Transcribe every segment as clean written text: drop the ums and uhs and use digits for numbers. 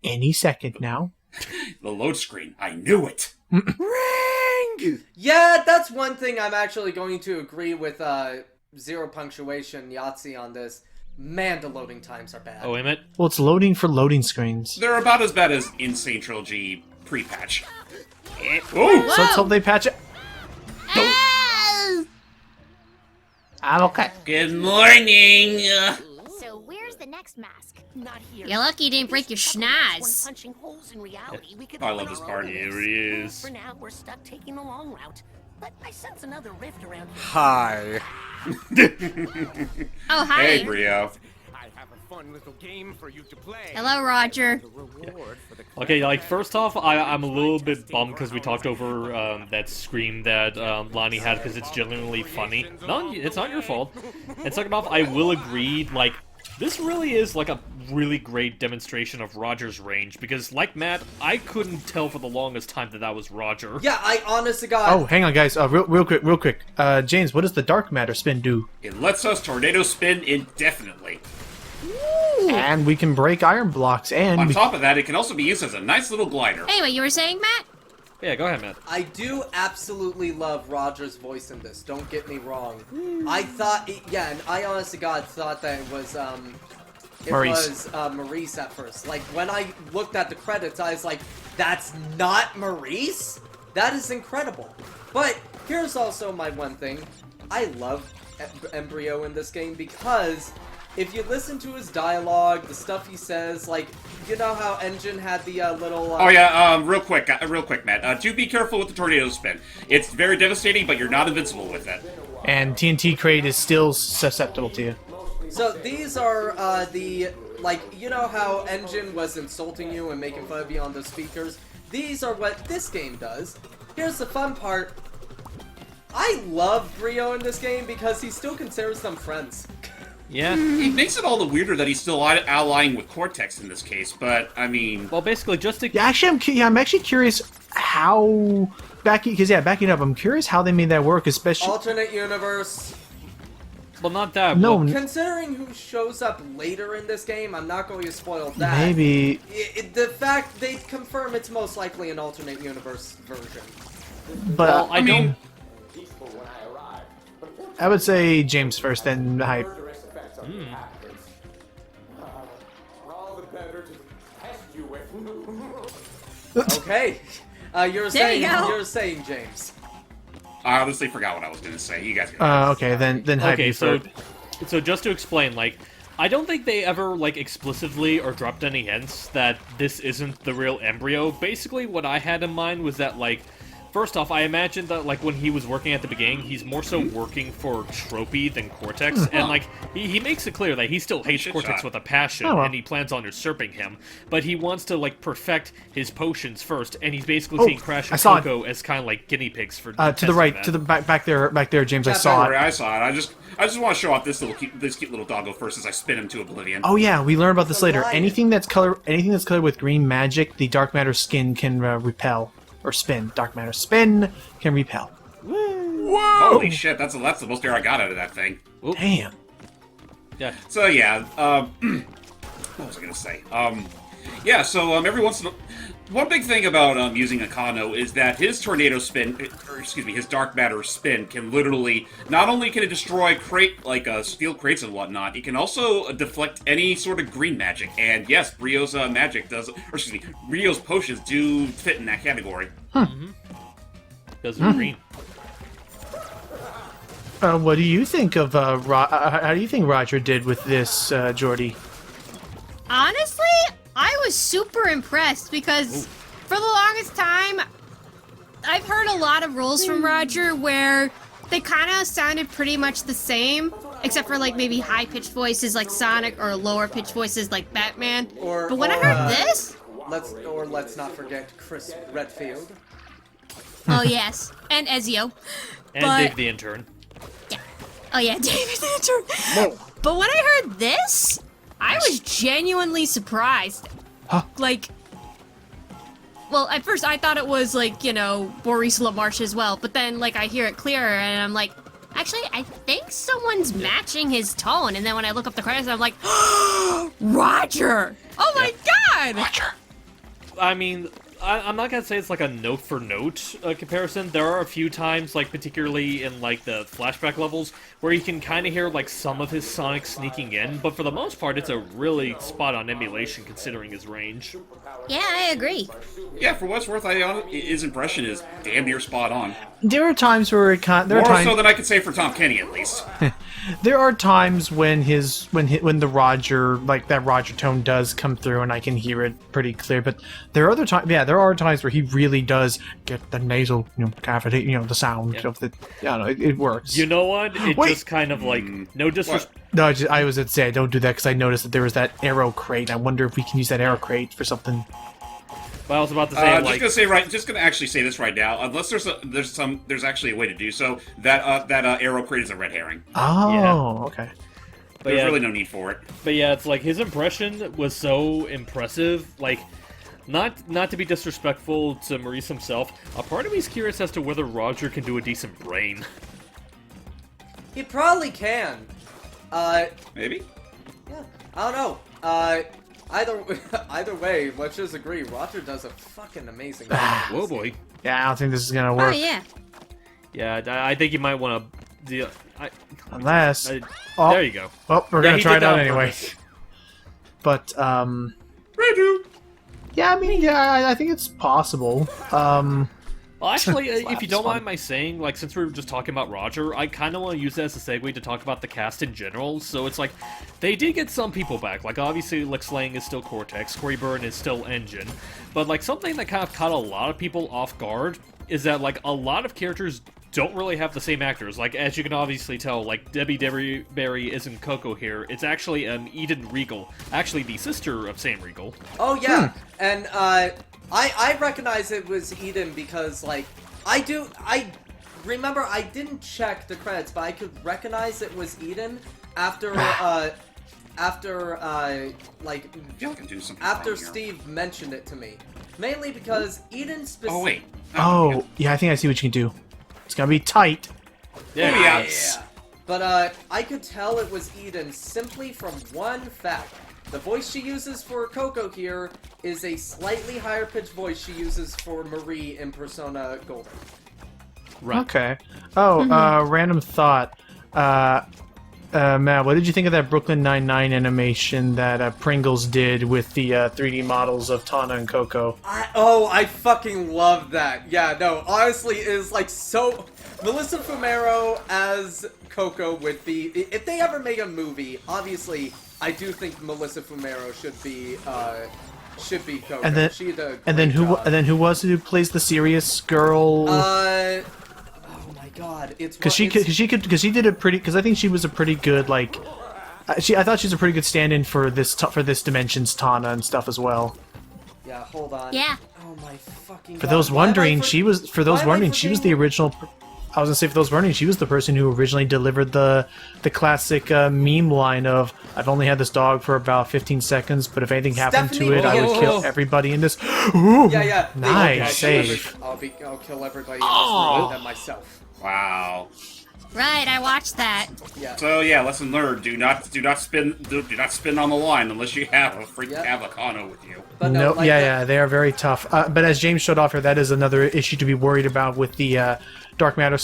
any second now. The load screen. I knew it. Ring! Yeah, that's one thing I'm actually going to agree with Zero Punctuation Yahtzee on this. Man, the loading times are bad. Oh, wait a minute. Well, it's loading for loading screens. They're about as bad as Insane Trilogy pre-patch. Oh, so let's hope they patch it. I'm okay. Good morning. So where's the next mask? Not here. You're lucky you didn't break your schnoz. Punching holes in reality, we could I open love this our part. own Here ways. he is. For now, we're stuck taking the long route. But I sense another rift around here. Hi. Oh, hi. Hey, Brio. I have a fun little game for you to play. Hello, Roger. The reward for the Okay, like, first off, I'm a little bit bummed because we talked over that scream that Lonnie had because it's genuinely funny. No, it's not your fault. And second off, I will agree, like, this really is, like, a really great demonstration of Roger's range because, like Matt, I couldn't tell for the longest time that that was Roger. Yeah, I honest to God. Oh, hang on, guys. Real quick. James, what does the dark matter spin do? It lets us tornado spin indefinitely. And we can break iron blocks, and On top of that, it can also be used as a nice little glider. Anyway, you were saying, Matt? Yeah, go ahead, Matt. I do absolutely love Roger's voice in this, don't get me wrong. I thought, yeah, and I honest to God thought that it was Maurice. Maurice at first. Like, when I looked at the credits, I was like, that's not Maurice? That is incredible. But here's also my one thing. I love Embryo in this game because if you listen to his dialogue, the stuff he says, like, you know how Engine had the little... Oh yeah, real quick, Matt. Do be careful with the tornado spin. It's very devastating, but you're not invincible with it. and TNT crate is still susceptible to you. So these are the, like, you know how Engine was insulting you and making fun of you on the speakers? These are what this game does. Here's the fun part. I love Brio in this game because he still considers them friends. Yeah. It makes it all the weirder that he's still allying with Cortex in this case, but, I mean... Well, basically, just to... Yeah, actually, I'm actually curious how... backing up, I'm curious how they made that work, especially... Alternate universe. Well, not that. No, Well, Considering who shows up later in this game, I'm not going to spoil that. maybe... The fact they confirm it's most likely an alternate universe version. But well, I don't... I would say James first, then Hype. Okay. You're There you go. saying James. I honestly forgot what I was going to say. You guys got Okay, then Hype Okay, you so, first. just to explain, like, I don't think they ever, like, explicitly or dropped any hints that this isn't the real Embryo. Basically, what I had in mind was that, like, first off, I imagined that, like, when he was working at the beginning, he's more so working for Tropy than Cortex, and, like, he makes it clear that he still hates Shit Cortex shot. with a passion, Oh, well. and he plans on usurping him, but he wants to, like, perfect his potions first, and he's basically Oh, seeing Crash I and saw it. Coco as kind of like guinea pigs for To the testing right, that. to the back there, James. I Yeah, saw Sorry, it. I saw it. I just want to show off this cute little doggo first as I spin him to oblivion. Oh yeah, we learn about this The later. lion. Anything that's colored with green magic, the dark matter skin can repel or spin. Dark matter spin can repel. Holy shit, that's the most air I got out of that thing. Damn. Yeah. So yeah, what was I gonna say? Yeah, so every once in a... One big thing about using Akano is that his tornado spin, his dark matter spin can literally, not only can it destroy steel crates and whatnot, it can also deflect any sort of green magic. And yes, Brio's magic Brio's potions do fit in that category. Does it green. What do you think of how do you think Roger did with this, Jordy? Honestly, I was super impressed because for the longest time, I've heard a lot of rules from Roger where they kind of sounded pretty much the same, except for like maybe high-pitched voices like Sonic or lower-pitched voices like Batman. But when I heard this, Let's not forget Chris Redfield. oh yes, and Ezio. And But- Dave the Intern. Oh yeah, David the Intern. But when I heard this, I was genuinely surprised. Huh? Like, well, at first I thought it was like, you know, Maurice LaMarche as well, but then like I hear it clearer and I'm like, actually, I think someone's matching his tone. And then when I look up the credits, I'm like, Roger! Oh my god! Roger. I mean, I'm not gonna say it's like a note for note comparison. There are a few times, like particularly in like the flashback levels, where you can kind of hear like some of his Sonic sneaking in, but for the most part, it's a really spot-on emulation considering his range. Yeah, I agree. Yeah, for what's worth, his impression is damn near spot on. There are times where More so than I could say for Tom Kenny, at least. there are times when the Roger, like that Roger tone does come through and I can hear it pretty clear, but there are other times, there are times where he really does get the nasal, cavity, the sound of the, it works. You know what? It Wait. just kind of like, no disrespect. No, I was going to say, don't do that because I noticed that there was that arrow crate. I wonder if we can use that arrow crate for something. But I was about to say, just gonna actually say this right now. Unless there's actually a way to do so. That arrow crate is a red herring. Oh, Yeah. okay. There's really no need for it. But yeah, it's like his impression was so impressive. Like, not to be disrespectful to Maurice himself, a part of me is curious as to whether Roger can do a decent brain. He probably can. Maybe. Yeah, I don't know. Either way, let's just agree. Roger does a fucking amazing job. Whoa, boy. Yeah, I don't think this is going to Oh work. yeah. Yeah, I think you might want to. Unless... There you go. Well, we're Yeah, going to he try did it out that on anyway. purpose. But, Redo. yeah, I mean, I think it's possible. Well, actually, if you It's don't fun. mind my saying, like, since we were just talking about Roger, I kind of want to use that as a segue to talk about the cast in general. So it's like, they did get some people back. Like, obviously, Lex Lang is still Cortex, Corey Byrne is still Engine. But, like, something that kind of caught a lot of people off guard is that, like, a lot of characters don't really have the same actors. Like, as you can obviously tell, like, Debbie Berry isn't Coco here. It's actually Eden Regal, actually the sister of Sam Regal. Oh yeah, and I recognize it was Eden because like I remember I didn't check the credits, but I could recognize it was Eden after like I feel like I can do something after wrong here. Steve mentioned it to me, mainly because Eden Oh wait. Oh, yeah, I think I see what you can do. It's going to be tight. Yeah. Yeah. But I could tell it was Eden simply from one fact. The voice she uses for Coco here is a slightly higher pitched voice she uses for Marie in Persona Golden. Right. Okay. Oh, random thought. Matt, what did you think of that Brooklyn Nine-Nine animation that Pringles did with the 3D models of Tana and Coco? I fucking love that. Yeah, no, honestly, it is like so... Melissa Fumero as Coco would be... If they ever make a movie, obviously, I do think Melissa Fumero should be Coco. And then, she did a great and then who was it who plays the serious girl? oh my god, it's... Because she did a pretty... Because I think she was a pretty good, like... I thought she was a pretty good stand-in for this Dimensions Tana and stuff as well. Yeah, hold on. Yeah. Oh my fucking For god. those Why am I wondering, for- she was the original. I was gonna say, for those wondering, she was the person who originally delivered the classic meme line of "I've only had this dog for about 15 seconds, but if anything happened to Stephanie it, I would Beatrice. kill everybody in this." Ooh, Yeah. nice I'll save. kill everybody in this room and then myself. Wow. Right, I watched that. Yeah. So yeah, lesson learned: do not spin on the line unless you have a freaking Yep. Avocado with you. But No, like, yeah, they are very tough. But as James showed off here, that is another issue to be worried about with the Dark Matter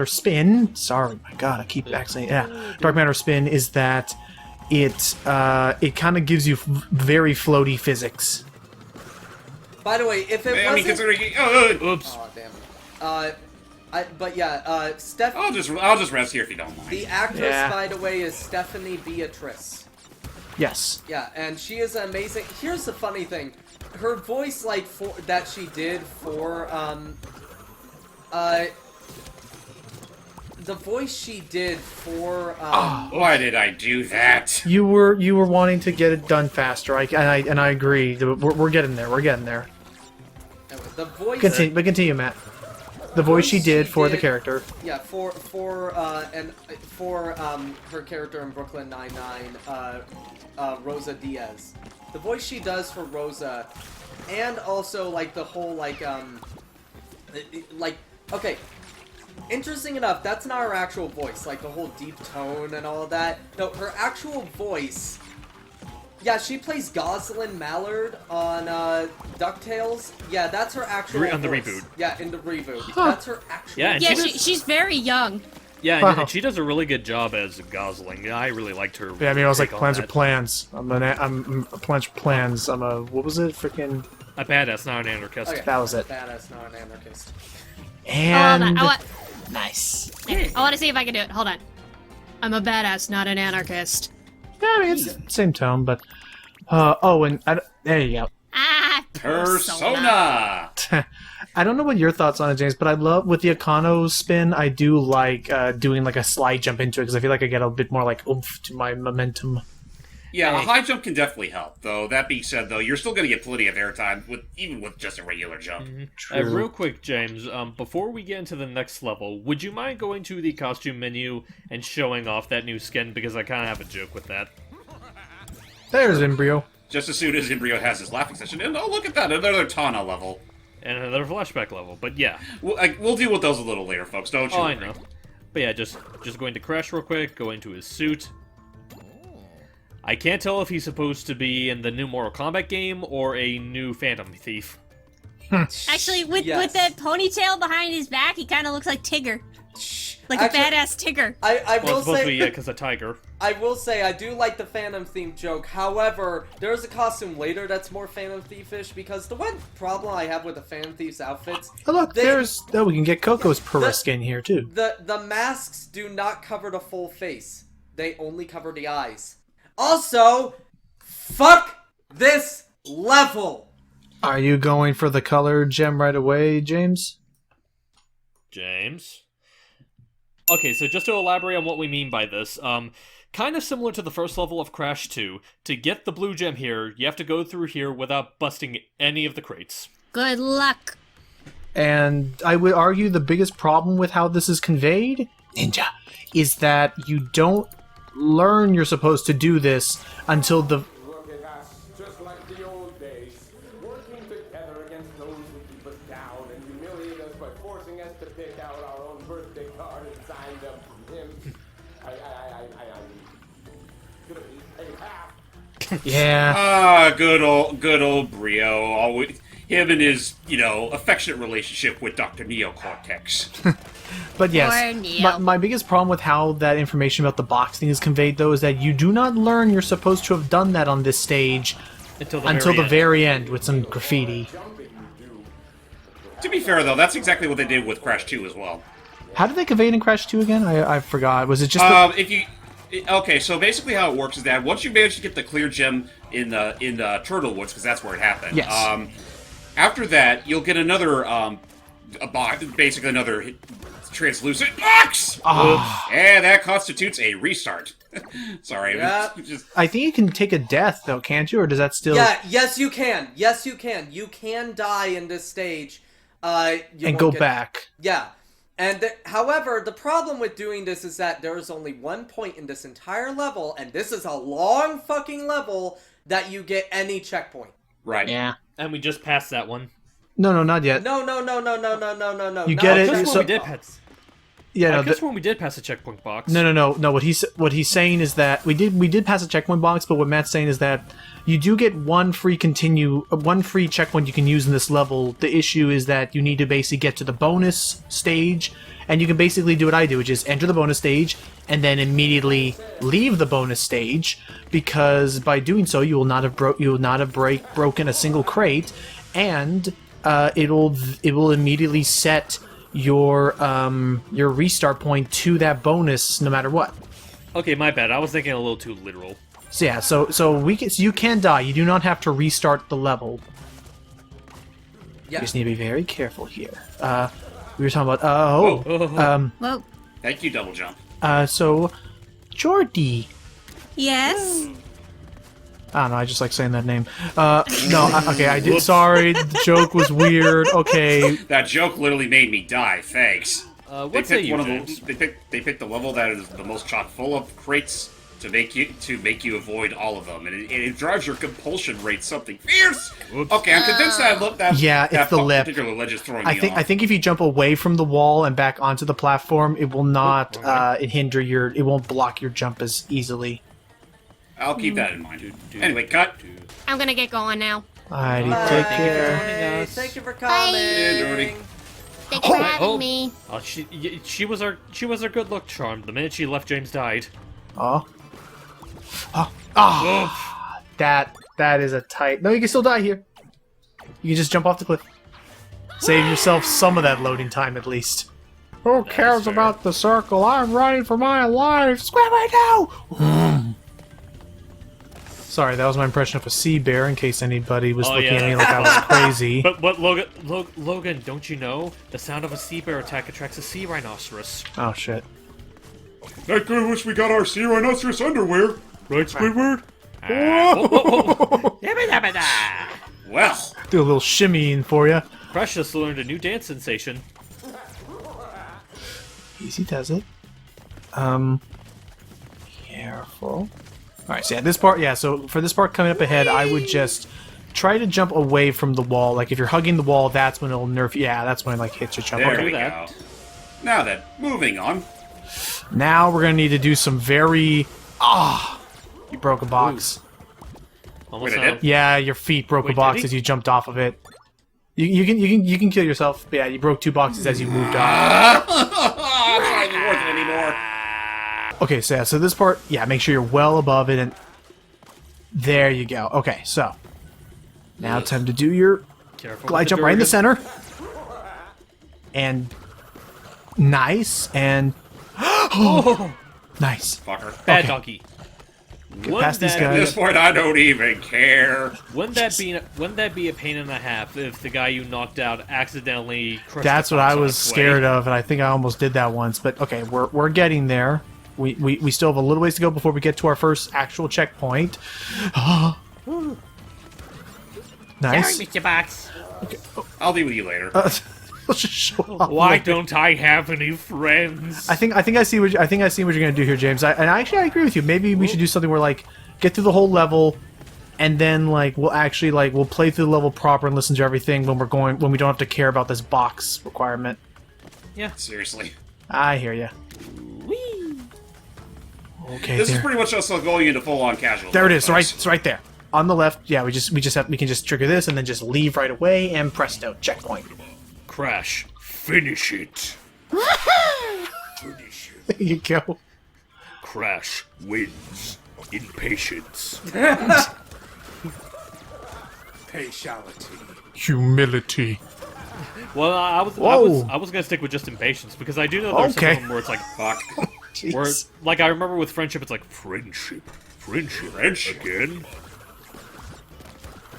spin. Sorry, my God, I keep accidentally. Yeah, Dark Matter spin is that it kind of gives you very floaty physics. By the way, if it I mean, wasn't... considering, Oops. Oh, damn it. But yeah, Steph... I'll just rest here if you don't mind. The actress, Yeah. by the way, is Stephanie Beatrice. Yes. Yeah, and she is amazing. Here's the funny thing. Her voice, like, that she did for, the voice she did for, Why did I do that? You were wanting to get it done faster. And I agree. We're getting there. We're getting there. the voice... Continue, Matt. The voice she did for the character. Yeah, for her character in Brooklyn Nine-Nine, Rosa Diaz. The voice she does for Rosa, and also like the whole okay. Interesting enough, that's not her actual voice, like the whole deep tone and all of that. No, her actual voice. Yeah, she plays Gosalyn Mallard on DuckTales. Yeah, that's her actual On the voice. reboot. Yeah, in the reboot. That's her actual Yeah, and Yeah, she she's very young. Yeah, Wow. and she does a really good job as Gosling. I really liked her. Yeah, I mean, I was like, take on plans are that. plans. I'm plans for plans. I'm a, what was it? Freaking. A badass, not an anarchist. Okay. That was it. Badass, not an anarchist. And. Hold on. Nice. I want to see if I can do it. Hold on. I'm a badass, not an anarchist. Yeah, I mean, it's the same tone, but. Oh, and there you go. Ah, Persona! I don't know what your thoughts on it, James, but I love with the Akano spin. I do like doing like a slide jump into it because I feel like I get a bit more like oomph to my momentum. Yeah, a high jump can definitely help, though. That being said, though, you're still going to get plenty of airtime, even with just a regular jump. Real quick, James, before we get into the next level, would you mind going to the costume menu and showing off that new skin? Because I kind of have a joke with that. There's Embryo. Just as soon as Embryo has his laughing session, and oh, look at that, another Tana level. And another flashback level, but yeah. We'll deal with those a little later, folks, don't you Oh, I worry. know. But yeah, just going to Crash real quick, go into his suit. I can't tell if he's supposed to be in the new Mortal Kombat game or a new Phantom Thief. actually, with that ponytail behind his back, he kind of looks like Tigger. Like Actually, a badass Tigger. I Well, will it's supposed to be, say, because a tiger. I will say, I do like the Phantom Thief joke. However, there is a costume later that's more Phantom Thiefish because the one problem I have with the Phantom Thief's outfits, Oh, look, we can get Coco's Purra skin here too. the masks do not cover the full face. They only cover the eyes. Also, fuck this level. Are you going for the color gem right away, James? James? Okay, so just to elaborate on what we mean by this, kind of similar to the first level of Crash 2, to get the blue gem here, you have to go through here without busting any of the crates. Good luck. And I would argue the biggest problem with how this is conveyed, Ninja, is that you don't learn you're supposed to do this until the... Look at us, just like the old days, working together against those who keep us down and humiliate us by forcing us to pick out our own birthday card and sign them from him. I'm gonna be a half. Yeah. Ah, good old Brio. Always him and his, affectionate relationship with Dr. Neocortex. But Or yes, Neo. my biggest problem with how that information about the box thing is conveyed, though, is that you do not learn you're supposed to have done that on this stage Until until the end. very end with some graffiti. To be fair, though, that's exactly what they did with Crash 2 as well. How did they convey it in Crash 2 again? I forgot. Was it just the... Okay, so basically how it works is that once you manage to get the clear gem in the Turtle Woods, because that's where it happened. Yes. After that, you'll get another a box, basically another translucent box. Ah. And that constitutes a restart. Sorry, Yeah. just I think you can take a death, though, can't you? Or does that still... Yeah, yes you can. Yes you can. You can die in this stage. You and won't go get- back. Yeah. And however, the problem with doing this is that there is only one point in this entire level, and this is a long fucking level, that you get any checkpoint. right. Yeah. And we just passed that one. No, not yet. No. You not get it, just Just so- when we did pass. Yeah, no, Just when we did pass the checkpoint box. No. What he's saying is that we did pass a checkpoint box, but what Matt's saying is that you do get one free checkpoint you can use in this level. The issue is that you need to basically get to the bonus stage, and you can basically do what I do, which is enter the bonus stage and then immediately leave the bonus stage, because by doing so you will not have broken a single crate, and it will immediately set your restart point to that bonus no matter what. Okay, my bad. I was thinking a little too literal. So yeah, so you can die. You do not have to restart the level. Yeah. You just need to be very careful here. We were talking about Whoa. Thank you, Double Jump. so Jordy. Yes? I don't know, I just like saying that name. Okay, I did. Sorry, the joke was weird. Okay, That joke literally made me die. Thanks. What say you, James? They picked the level that is the most chock full of crates to make you avoid all of them, and it drives your compulsion rate something fierce. Whoops. Okay, I'm convinced Yeah, it's the lip. particular ledge is throwing I me think off. if you jump away from the wall and back onto the platform, it will not hinder it won't block your jump as easily. I'll keep that in mind. Anyway, cut. I'm gonna get going now. Alrighty, Bye. take Thank you for care. joining us. Thank you for Bye. coming. Yeah, Jordy. Thanks for having me. Oh, she was our good luck charm. The minute she left, James died. Oh. That is a tight. No, you can still die here. You can just jump off the cliff. Save yourself some of that loading time at least. Who cares fair. about the circle? I'm running for my life. Square right now. Sorry, that was my impression of a sea bear. In case anybody was Oh, looking yeah. at me like I was crazy. But Logan, don't you know the sound of a sea bear attack attracts a sea rhinoceros? Oh shit. I kinda wish we got our sea rhinoceros underwear. Right, Squidward? Well, Do a little shimmying for you. Precious learned a new dance sensation. Easy does it. Careful. Alright, so yeah, this part, so for this part coming up ahead, I would just try to jump away from the wall. Like, if you're hugging the wall, that's when it'll nerf you. Yeah, that's when it, like, hits your jump. there Okay. we that. go. Now then, moving on. Now we're gonna need to do some very... You broke a box. Almost Wait, I did? Yeah, your feet broke Wait, a box did he? as you jumped off of it. You can kill yourself. But yeah, you broke 2 boxes as you moved off. It's not even worth it anymore. Okay, so yeah, so this part, yeah, make sure you're well above it, and there you go. Okay, so now time to do your Careful glide with jump right in the Durgan. center, and nice, and nice. Fucker. Bad Okay. donkey. past these At guys. this point, I don't even care. Wouldn't that be a pain and a half if the guy you knocked out accidentally crushed That's the what I box on was its scared way? of, and I think I almost did that once. But okay, we're getting there. We still have a little ways to go before we get to our first actual checkpoint. Nice. Mr. Box. I'll deal with you later. Let's just show off Why later. don't I have any friends? I think I see what you're gonna do here, James. I agree with you. Maybe we should do something where like get through the whole level, and then like we'll play through the level proper and listen to everything when we don't have to care about this box requirement. Seriously. I hear you. Okay, This is there. pretty much us going into full-on casual. There it is. folks. It's right there on the left. Yeah, we can just trigger this and then just leave right away and presto, checkpoint. Crash. Finish it. There you go. Crash wins. Impatience. Humility. Well, I was gonna stick with just impatience because I do know there's some Okay. of them where it's like Fuck. where Jeez. like I remember with friendship it's like friendship again.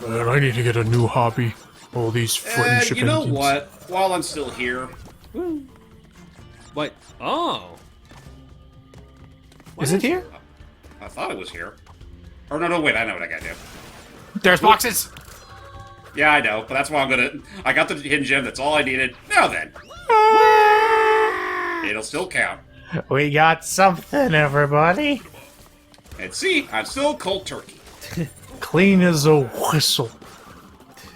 Man, I need to get a new hobby. All these friendship You know engines. what? While I'm still here, What? Oh. Is it here? I thought it was here. Or no, wait, I know what I gotta do. There's boxes. Yeah, I know, but that's why I got the hidden gem, that's all I needed. Now then. It'll still count. We got something, everybody. And see, I'm still cold turkey. Clean as a whistle.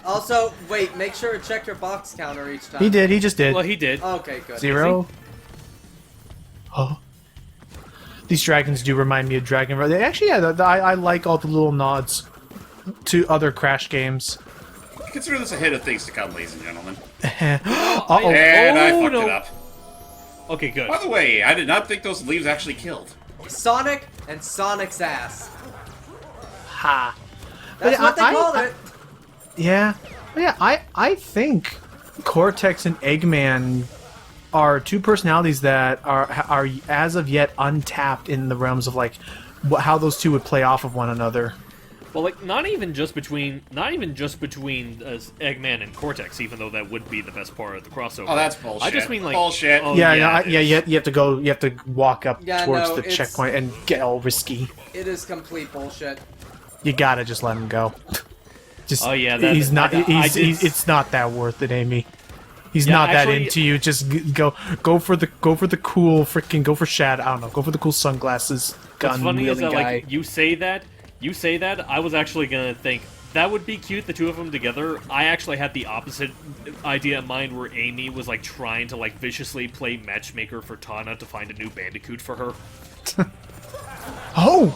Also, wait, make sure to check your box counter each time. He did. He just did. Well, he did. Okay, good. 0. Oh. These dragons do remind me of Dragon Ball. Actually, yeah, I like all the little nods to other Crash games. Consider this a hit of things to come, ladies and gentlemen. Uh-oh. And I fucked no. it up. Okay, good. By the way, I did not think those leaves actually killed. Sonic and Sonic's ass. Ha. That's But what they I- called I- it. Yeah. Yeah, I think Cortex and Eggman are two personalities that are as of yet untapped in the realms of like how those two would play off of one another. Well, like not even just between Eggman and Cortex, even though that would be the best part of the crossover. Oh, that's bullshit. I just mean like Bullshit. Oh, Yeah, it yeah, is. you have to walk up Yeah, towards no, the it's- checkpoint and get all risky. It is complete bullshit. You gotta just let him go. Just, Oh, yeah, that- he's not. I He's, did- it's not that worth it, Amy. He's Yeah, not that actually- into you. Just go for the cool freaking go for Shad. I don't know. Go for the cool sunglasses What's gun funny is wielding that guy. like you say that, I was actually gonna think that would be cute, the two of them together. I actually had the opposite idea in mind, where Amy was like trying to like viciously play matchmaker for Tana to find a new Bandicoot for her. Oh,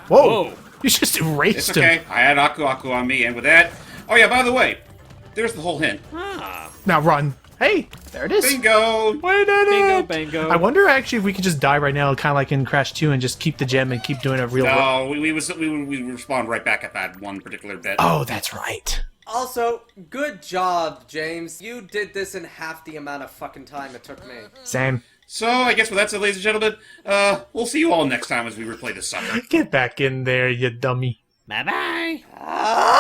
whoa! Whoa! You just erased It's okay. him. I had Aku Aku on me, and with that... Oh yeah, by the way, there's the whole hint. Now run. Hey, there it is. Bingo! We did Bingo, it! bango. I wonder actually if we could just die right now, kind of like in Crash 2, and just keep the gem and keep doing a real. No, we would respond right back at that one particular bit. Oh, that's right. Also, good job, James. You did this in half the amount of fucking time it took me. Same. So, I guess with that said, ladies and gentlemen, we'll see you all next time as we replay this sucker. Get back in there, you dummy. Bye bye.